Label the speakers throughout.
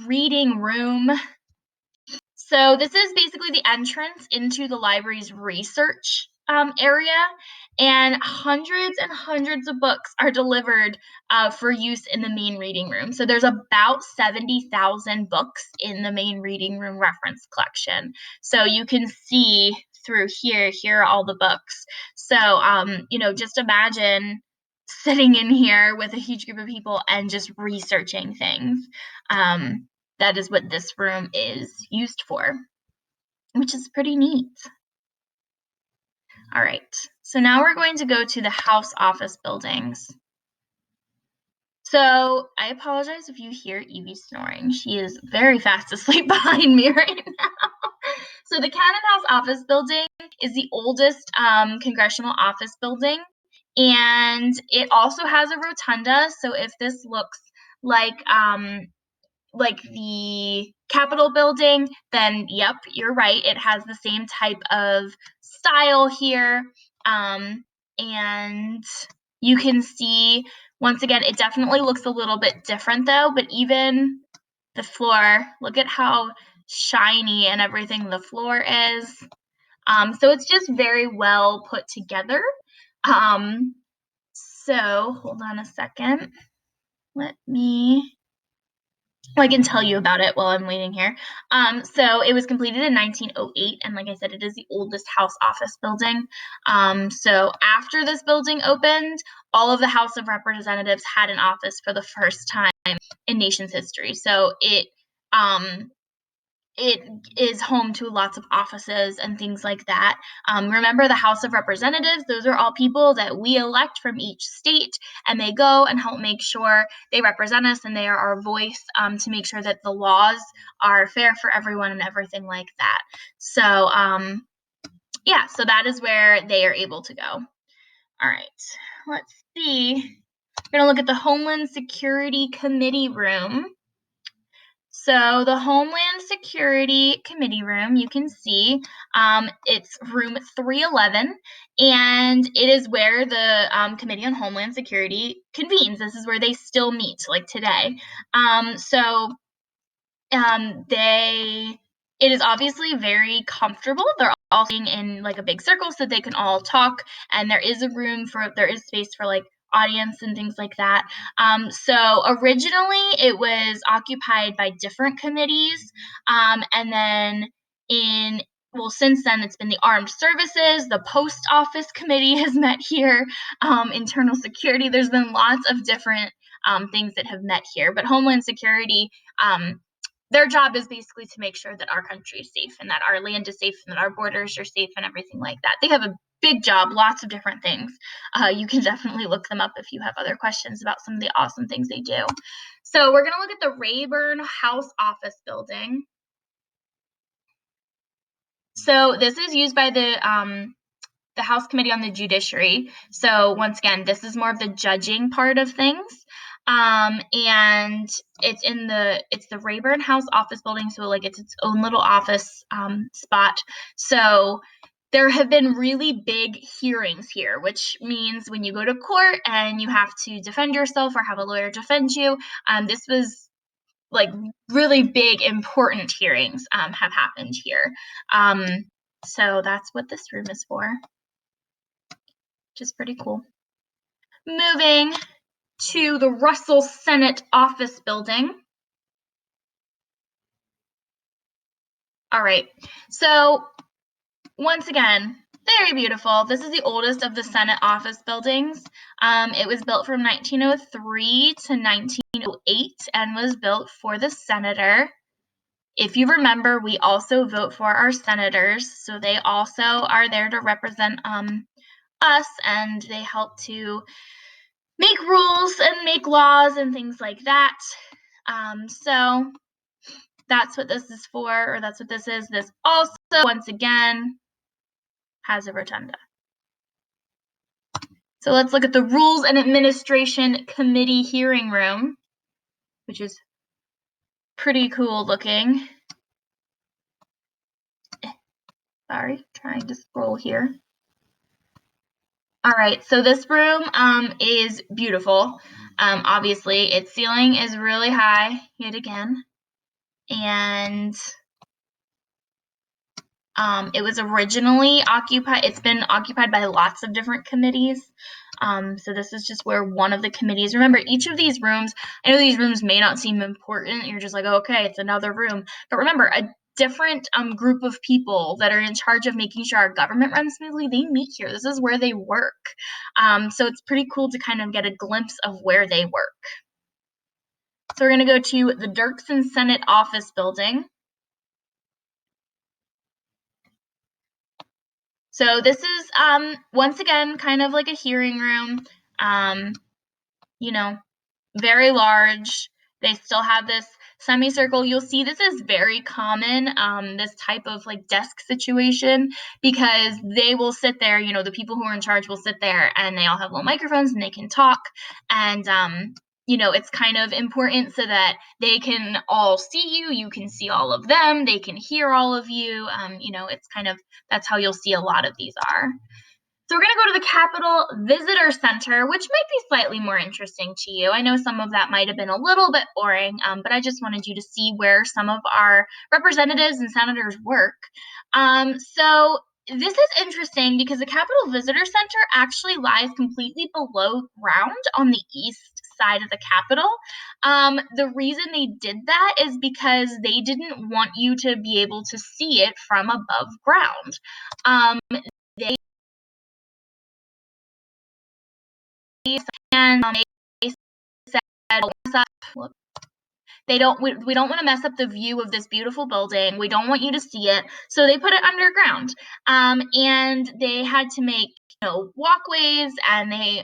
Speaker 1: reading room. So this is basically the entrance into the library's research area, and hundreds of books are delivered for use in the main reading room. So there's about 70,000 books in the main reading room reference collection. So you can see through here are all the books. So, just imagine sitting in here with a huge group of people and just researching things. That is what this room is used for, which is pretty neat. All right, so now we're going to go to the house office buildings. So I apologize if you hear Evie snoring. She is very fast asleep behind me right now. So the Cannon House office building is the oldest congressional office building, and it also has a rotunda. So if this looks like the Capitol building, then yep, you're right. It has the same type of style here. And you can see, once again, it definitely looks a little bit different though, but even the floor, look at how shiny and everything the floor is. So it's just very well put together. So hold on a second. I can tell you about it while I'm waiting here. So it was completed in 1908, and like I said, it is the oldest house office building. So after this building opened, all of the House of Representatives had an office for the first time in nation's history. So it is home to lots of offices and things like that. Remember, the House of Representatives, those are all people that we elect from each state, and they go and help make sure they represent us, and they are our voice to make sure that the laws are fair for everyone and everything like that. So, yeah, so that is where they are able to go. All right, let's see. We're going to look at the Homeland Security Committee room. So the Homeland Security Committee room, you can see, it's room 311, and it is where the Committee on Homeland Security convenes. This is where they still meet, like today. It is obviously very comfortable. They're all sitting in like a big circle so they can all talk, and there is space for like audience and things like that. So originally it was occupied by different committees, and then since then it's been the Armed Services, the Post Office Committee has met here, Internal Security. There's been lots of different things that have met here, but Homeland Security, their job is basically to make sure that our country is safe and that our land is safe and that our borders are safe and everything like that. They have a big job, lots of different things. You can definitely look them up if you have other questions about some of the awesome things they do. So we're going to look at the Rayburn House Office Building. So this is used by the House Committee on the Judiciary. So once again, this is more of the judging part of things. And it's the Rayburn House office building, so like it's its own little office spot. So there have been really big hearings here, which means when you go to court and you have to defend yourself or have a lawyer defend you, this was like really big, important hearings have happened here. So that's what this room is for, which is pretty cool. Moving to the Russell Senate Office Building. All right, so once again, very beautiful. This is the oldest of the Senate office buildings. It was built from 1903 to 1908 and was built for the senator. If you remember, we also vote for our senators, so they also are there to represent us, and they help to make rules and make laws and things like that. So that's what this is for, or that's what this is. This also, once again, has a rotunda. So let's look at the Rules and Administration Committee hearing room, which is pretty cool looking. Sorry, trying to scroll here. All right, so this room is beautiful. Obviously, its ceiling is really high, yet again. and it was originally occupied. It's been occupied by lots of different committees. So this is just where one of the committees. Remember, each of these rooms, I know these rooms may not seem important. You're just like, oh, okay, it's another room. But remember, a different group of people that are in charge of making sure our government runs smoothly, they meet here. This is where they work. So it's pretty cool to kind of get a glimpse of where they work. So we're going to go to the Dirksen Senate Office Building. So this is, once again, kind of like a hearing room, you know, very large. They still have this semicircle. You'll see this is very common, this type of like desk situation, because they will sit there, you know, the people who are in charge will sit there and they all have little microphones and they can talk. And, you know, it's kind of important so that they can all see you, you can see all of them, they can hear all of you. You know, it's kind of, that's how you'll see a lot of these are. So we're going to go to the Capitol Visitor Center, which might be slightly more interesting to you. I know some of that might have been a little bit boring, but I just wanted you to see where some of our representatives and senators work. So this is interesting because the Capitol Visitor Center actually lies completely below ground on the east side of the Capitol. The reason they did that is because they didn't want you to be able to see it from above ground. They and they said we don't want to mess up the view of this beautiful building. We don't want you to see it. So they put it underground. And they had to make, you know, walkways, and they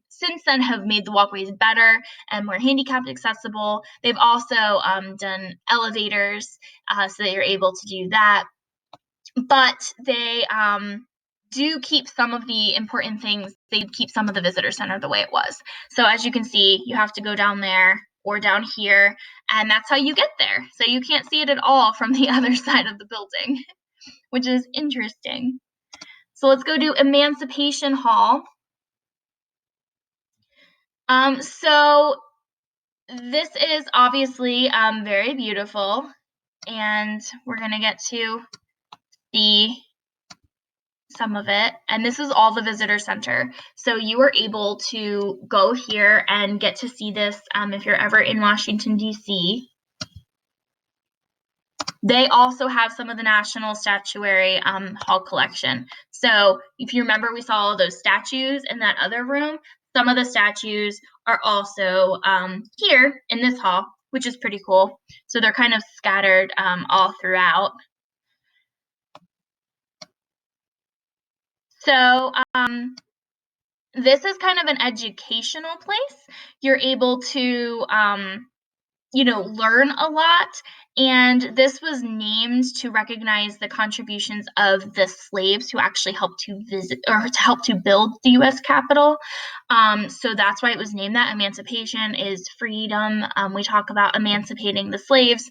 Speaker 1: since then have made the walkways better and more handicapped accessible. They've also done elevators, so that you're able to do that. But they do keep some of the important things. They keep some of the visitor center the way it was. So as you can see, you have to go down there or down here, and that's how you get there. So you can't see it at all from the other side of the building, which is interesting. So let's go to Emancipation Hall. So this is obviously very beautiful, and we're gonna get to the some of it, and this is all the visitor center. So you are able to go here and get to see this if you're ever in Washington, D.C. They also have some of the National Statuary Hall collection. So if you remember, we saw all those statues in that other room. Some of the statues are also here in this hall, which is pretty cool. So they're kind of scattered all throughout. So this is kind of an educational place. You're able to, you know, learn a lot. And this was named to recognize the contributions of the slaves who actually helped to visit or to help to build the U.S. Capitol. So that's why it was named that. Emancipation is freedom. We talk about emancipating the slaves.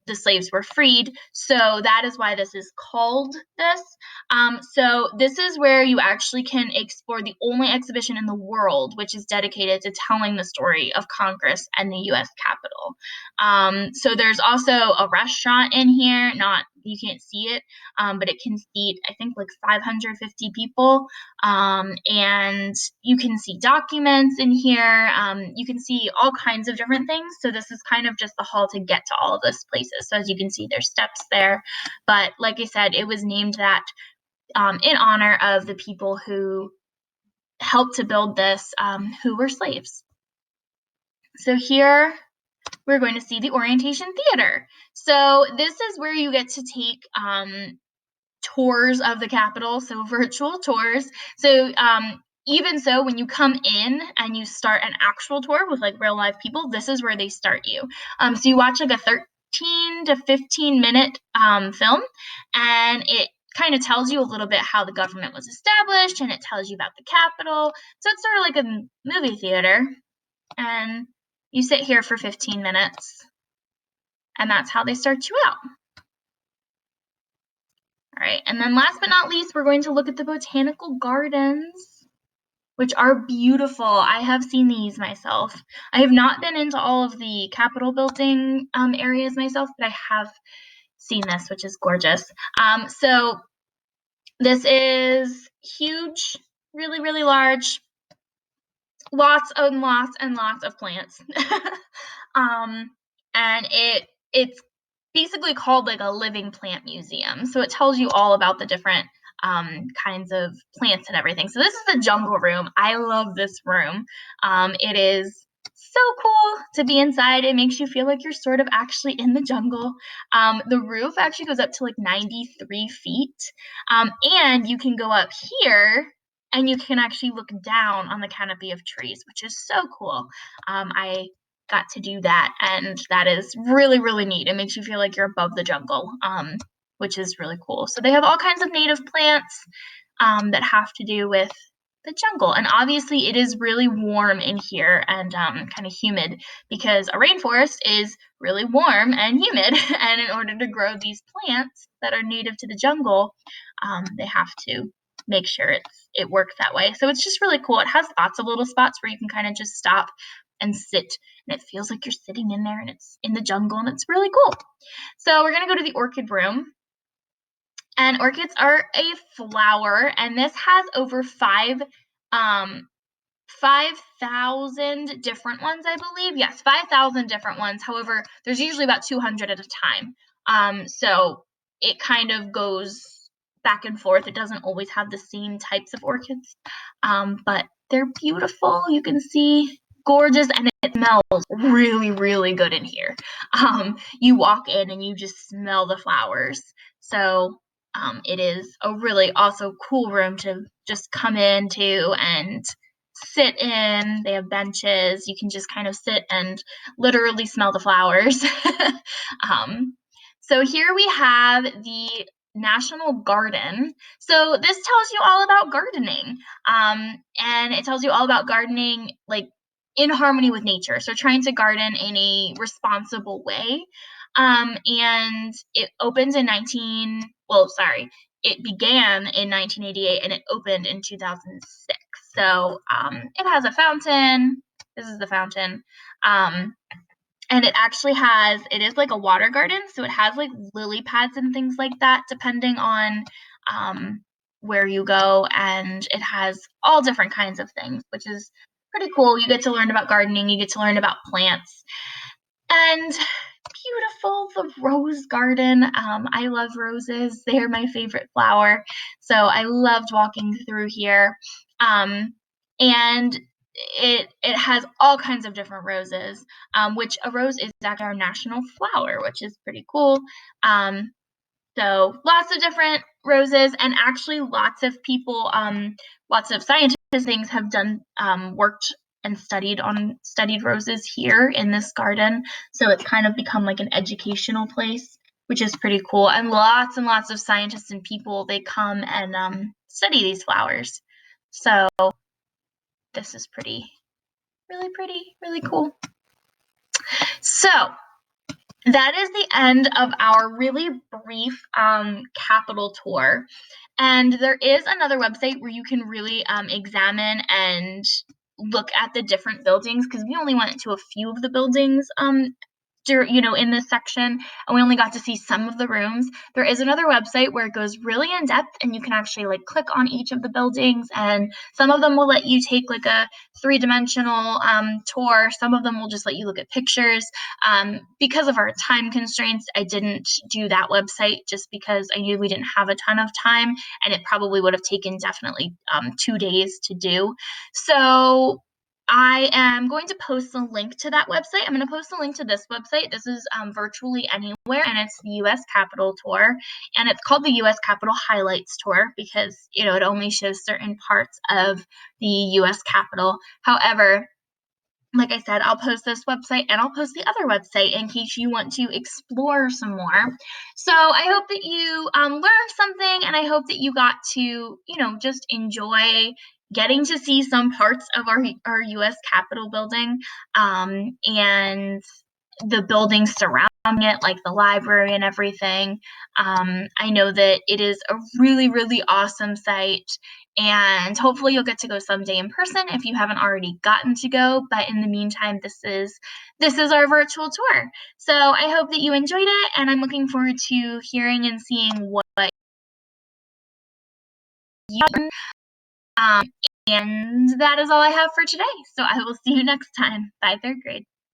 Speaker 1: The slaves were freed. So that is why this is called this. So this is where you actually can explore the only exhibition in the world which is dedicated to telling the story of Congress and the U.S. Capitol. So there's also a restaurant in here. You can't see it, but it can seat, I think, like 550 people. And you can see documents in here. You can see all kinds of different things. So this is kind of just the hall to get to all of those places. So as you can see, there's steps there. But like I said, it was named that in honor of the people who helped to build this, who were slaves. So here we're going to see the Orientation Theater. So this is where you get to take tours of the Capitol, so virtual tours. So even so, when you come in and you start an actual tour with like real live people, this is where they start you. So you watch like a 13 to 15 minute film, and it kind of tells you a little bit how the government was established, and it tells you about the Capitol. So it's sort of like a movie theater, and you sit here for 15 minutes, and that's how they start you out. All right, and then last but not least, we're going to look at the Botanical Gardens, which are beautiful. I have seen these myself. I have not been into all of the Capitol building areas myself, but I have seen this, which is gorgeous. So this is huge, really, really large, lots and lots and lots of plants. And it's basically called like a living plant museum. So it tells you all about the different kinds of plants and everything. So this is the jungle room. I love this room. It is so cool to be inside. It makes you feel like you're sort of actually in the jungle. The roof actually goes up to like 93 feet. And you can go up here and you can actually look down on the canopy of trees, which is so cool. I got to do that, and that is really, really neat. It makes you feel like you're above the jungle, which is really cool. So they have all kinds of native plants that have to do with the jungle. And obviously, it is really warm in here and kind of humid because a rainforest is really warm and humid. And in order to grow these plants that are native to the jungle, they have to make sure it works that way. So it's just really cool. It has lots of little spots where you can kind of just stop and sit, and it feels like you're sitting in there and it's in the jungle, and it's really cool. So we're gonna go to the orchid room. And orchids are a flower, and this has over 5,000 different ones, I believe. Yes, 5,000 different ones. However, there's usually about 200 at a time. So it kind of goes back and forth. It doesn't always have the same types of orchids, but they're beautiful. You can see gorgeous, and it smells really, really good in here. You walk in and you just smell the flowers. So it is a really also cool room to just come into and sit in. They have benches. You can just kind of sit and literally smell the flowers. So here we have the National Garden. So this tells you all about gardening. And it tells you all about gardening like in harmony with nature. So trying to garden in a responsible way. And it opened in it began in 1988 and it opened in 2006. So it has a fountain. This is the fountain. And it is like a water garden. So it has like lily pads and things like that, depending on where you go. And it has all different kinds of things, which is pretty cool. You get to learn about gardening, you get to learn about plants. And beautiful, the rose garden. I love roses. They're my favorite flower. So I loved walking through here. And it has all kinds of different roses, which a rose is actually our national flower, which is pretty cool. So lots of different roses, and actually lots of people, lots of scientists things have done worked and studied roses here in this garden. So it's kind of become like an educational place, which is pretty cool. And lots of scientists and people, they come and study these flowers. So this is really pretty, really cool. So that is the end of our really brief Capitol tour. And there is another website where you can really examine and look at the different buildings, because we only went to a few of the buildings in this section, and we only got to see some of the rooms. There is another website where it goes really in depth, and you can actually like click on each of the buildings, and some of them will let you take like a three-dimensional tour. Some of them will just let you look at pictures. Because of our time constraints, I didn't do that website just because I knew we didn't have a ton of time, and it probably would have taken definitely 2 days to do. So I am going to post a link to that website. I'm going to post a link to this website. This is Virtually Anywhere, and it's the U.S. Capitol Tour, and it's called the U.S. Capitol Highlights Tour because, it only shows certain parts of the U.S. Capitol. However, like I said, I'll post this website and I'll post the other website in case you want to explore some more. So I hope that you learned something, and I hope that you got to, just enjoy getting to see some parts of our U.S. Capitol building. And the buildings surrounding it, like the library and everything. I know that it is a really, really awesome site, and hopefully you'll get to go someday in person if you haven't already gotten to go. But in the meantime, this is our virtual tour. So I hope that you enjoyed it, and I'm looking forward to hearing and seeing what you um, and that is all I have for today. So I will see you next time. Bye, third grade.